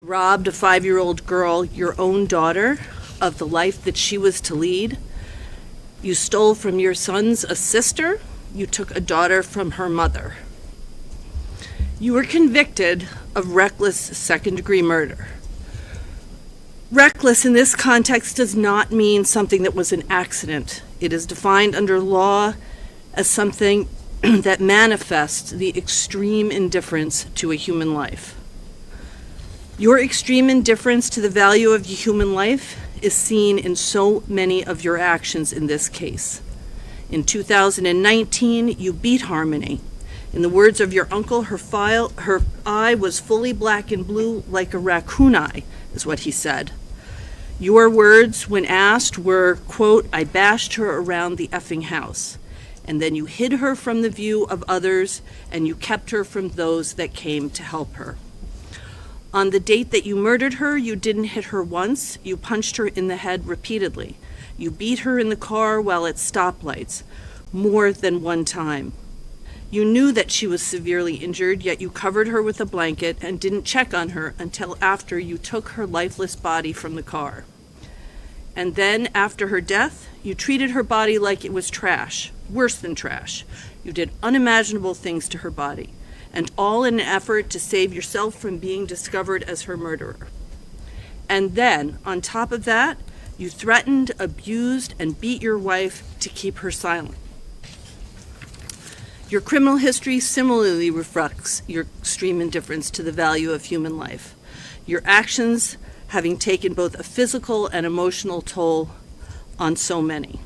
Robbed a 5-year-old girl, your own daughter, of the life that she was to lead. You stole from your sons a sister. You took a daughter from her mother. You were convicted of reckless second-degree murder. Reckless in this context does not mean something that was an accident. It is defined under law as something that manifests the extreme indifference to a human life. Your extreme indifference to the value of human life is seen in so many of your actions in this case. In 2019, you beat Harmony. In the words of your uncle, her eye was fully black and blue like a raccoon eye, is what he said. Your words, when asked, were, quote, "I bashed her around the effing house." And then you hid her from the view of others, and you kept her from those that came to help her. On the date that you murdered her, you didn't hit her once. You punched her in the head repeatedly. You beat her in the car while at stoplights, more than one time. You knew that she was severely injured, yet you covered her with a blanket and didn't check on her until after you took her lifeless body from the car. And then, after her death, you treated her body like it was trash, worse than trash. You did unimaginable things to her body, and all in an effort to save yourself from being discovered as her murderer. And then, on top of that, you threatened, abused, and beat your wife to keep her silent. Your criminal history similarly reflects your extreme indifference to the value of human life. Your actions having taken both a physical and emotional toll on so many.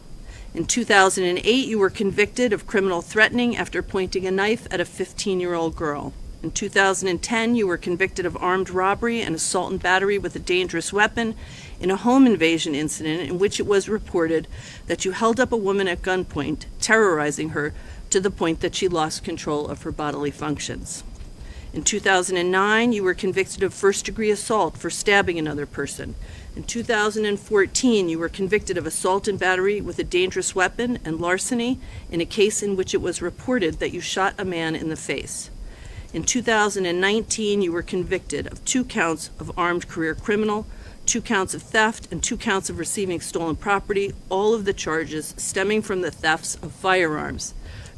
In 2008, you were convicted of criminal threatening after pointing a knife at a 15-year-old girl. In 2010, you were convicted of armed robbery and assault and battery with a dangerous weapon in a home invasion incident in which it was reported that you held up a woman at gunpoint, terrorizing her to the point that she lost control of her bodily functions. In 2009, you were convicted of first-degree assault for stabbing another person. In 2014, you were convicted of assault and battery with a dangerous weapon and larceny in a case in which it was reported that you shot a man in the face. In 2019, you were convicted of 2 counts of armed career criminal, 2 counts of theft, and 2 counts of receiving stolen property, all of the charges stemming from the thefts of firearms,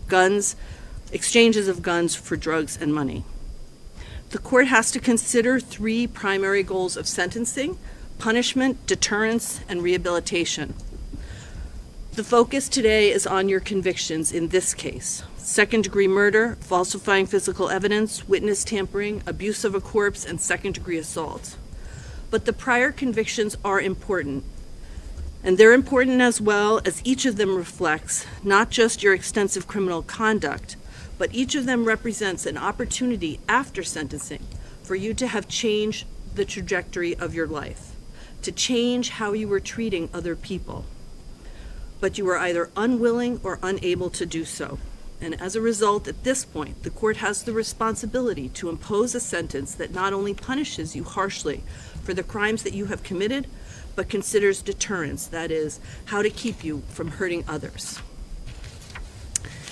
guns, exchanges of guns for drugs and money. The court has to consider 3 primary goals of sentencing: punishment, deterrence, and rehabilitation. The focus today is on your convictions in this case: second-degree murder, falsifying physical evidence, witness tampering, abuse of a corpse, and second-degree assault. But the prior convictions are important, and they're important as well as each of them reflects not just your extensive criminal conduct, but each of them represents an opportunity after sentencing for you to have changed the trajectory of your life, to change how you were treating other people. But you were either unwilling or unable to do so. And as a result, at this point, the court has the responsibility to impose a sentence that not only punishes you harshly for the crimes that you have committed, but considers deterrence, that is, how to keep you from hurting others.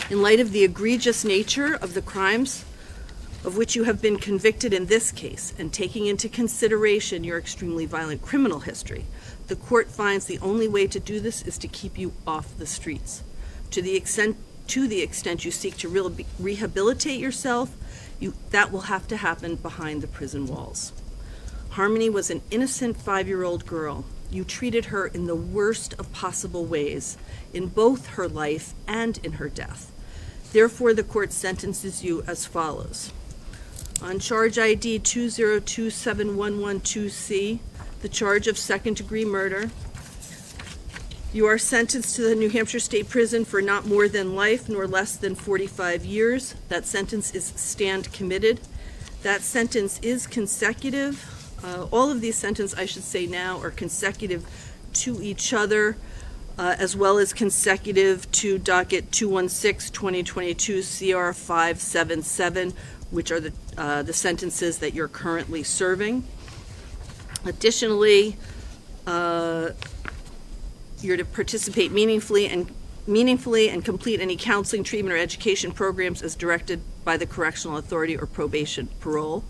In light of the egregious nature of the crimes of which you have been convicted in this case, and taking into consideration your extremely violent criminal history, the court finds the only way to do this is to keep you off the streets. To the extent you seek to rehabilitate yourself, that will have to happen behind the prison walls. Harmony was an innocent 5-year-old girl. You treated her in the worst of possible ways, in both her life and in her death. Therefore, the court sentences you as follows. On charge ID 2027112C, the charge of second-degree murder, you are sentenced to the New Hampshire State Prison for not more than life nor less than 45 years. That sentence is stand committed. That sentence is consecutive. All of these sentences, I should say now, are consecutive to each other, as well as consecutive to docket 216-2022 CR 577, which are the sentences that you're currently serving. Additionally, you're to participate meaningfully and complete any counseling, treatment, or education programs as directed by the correctional authority or probation parole.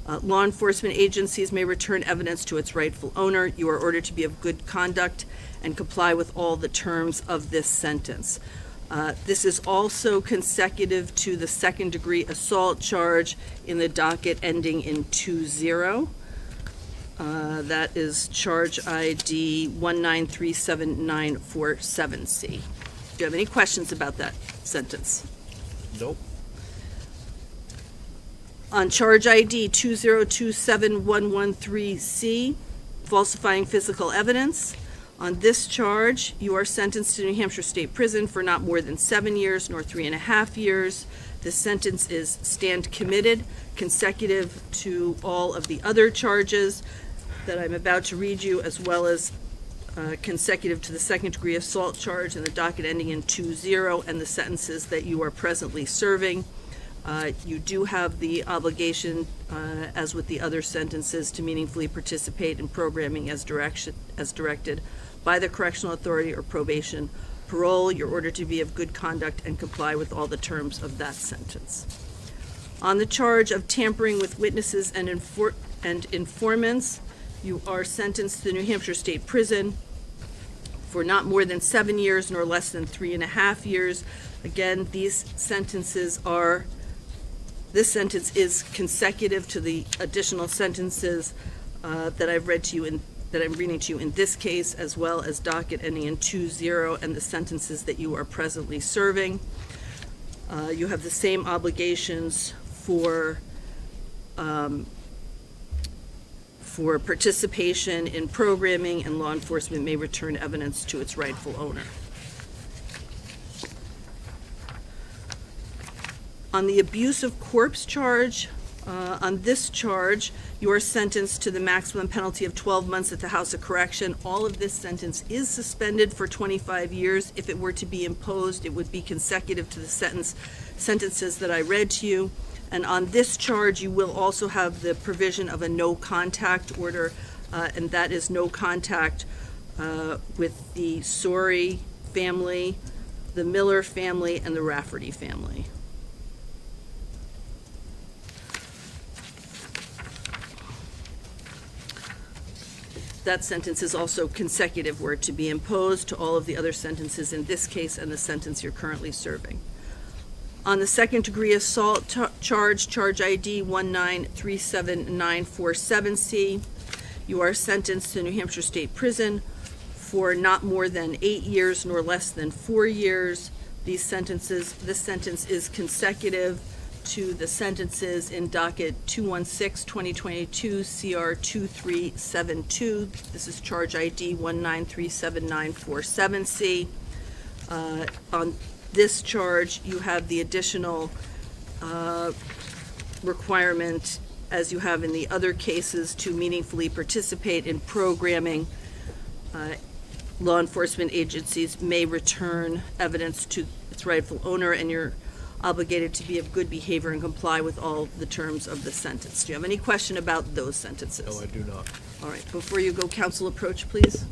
Law enforcement agencies may return evidence to its rightful owner. You are ordered to be of good conduct and comply with all the terms of this sentence. This is also consecutive to the second-degree assault charge in the docket ending in 20. That is charge ID 1937947C. Do you have any questions about that sentence? Nope. On charge ID 2027113C, falsifying physical evidence, on this charge, you are sentenced to New Hampshire State Prison for not more than 7 years nor 3.5 years. This sentence is stand committed, consecutive to all of the other charges that I'm about to read you, as well as consecutive to the second-degree assault charge in the docket ending in 20 and the sentences that you are presently serving. You do have the obligation, as with the other sentences, to meaningfully participate in programming as directed by the correctional authority or probation. Parole, you're ordered to be of good conduct and comply with all the terms of that sentence. On the charge of tampering with witnesses and informants, you are sentenced to the New Hampshire State Prison for not more than 7 years nor less than 3.5 years. Again, this sentence is consecutive to the additional sentences that I've read to you that I'm reading to you in this case, as well as docket ending in 20 and the sentences that you are presently serving. You have the same obligations for participation in programming, and law enforcement may return evidence to its rightful owner. On the abuse of corpse charge, on this charge, you are sentenced to the maximum penalty of 12 months at the House of Correction. All of this sentence is suspended for 25 years. If it were to be imposed, it would be consecutive to the sentences that I read to you. And on this charge, you will also have the provision of a no contact order, and that is no contact with the Sorey family, the Miller family, and the Rafferty family. That sentence is also consecutive were it to be imposed to all of the other sentences in this case and the sentence you're currently serving. On the second-degree assault charge ID 1937947C, you are sentenced to New Hampshire State Prison for not more than 8 years nor less than 4 years. This sentence is consecutive to the sentences in docket 216-2022 CR 2372. This is charge ID 1937947C. On this charge, you have the additional requirement, as you have in the other cases, to meaningfully participate in programming. Law enforcement agencies may return evidence to its rightful owner, and you're obligated to be of good behavior and comply with all the terms of the sentence. Do you have any question about those sentences? No, I do not. All right, before you go, counsel approach, please.